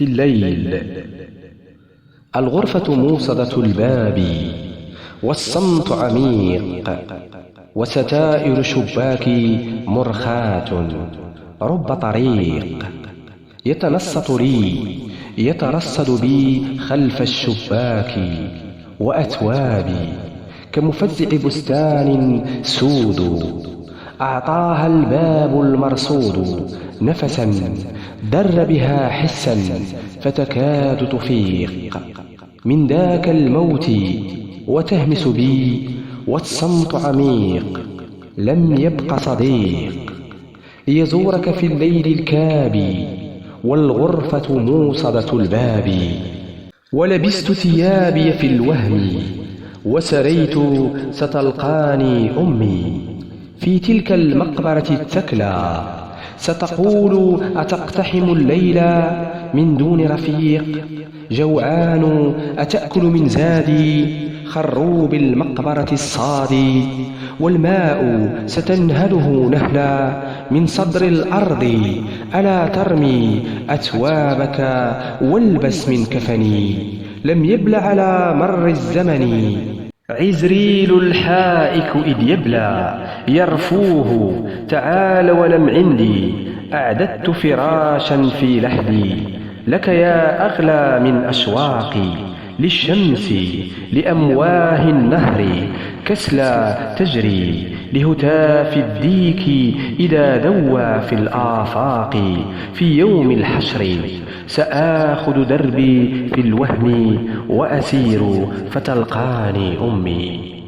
في الليل. الغرفة موصدة الباب، والصمت عميق، وستائر شباكي مرخاة. رب طريق يتنصت لي يترصد بي خلف الشباك، وأتوابي كمفزع بستان سود، أعطاها الباب المرصود نفسا در بها حسا فتكاد تفيق من ذاك الموت، وتهمس بي والصمت عميق. لم يبق صديق ليزورك في الليل الكابي، والغرفة موصدة الباب. ولبست ثيابي في الوهم، وسريت ستلقاني أمي في تلك المقبرة التكلى، ستقول أتقتحم الليل من دون رفيق؟ جوعان أتأكل من زادي خروب المقبرة الصادي، والماء ستنهله نهلا من صدر الأرض. ألا ترمي أتوابك والبس من كفني، لم يبل على مر الزمن عزريل الحائك إذ يبلى يرفوه. تعال ونم عندي، أعددت فراشا في لحدي لك يا أغلى من أشواقي، للشمس لأمواه النهر كسلى تجري، لهتاف الديك إذا دوى في الآفاق. في يوم الحشر سآخذ دربي في الوهم، وأسير فتلقاني أمي.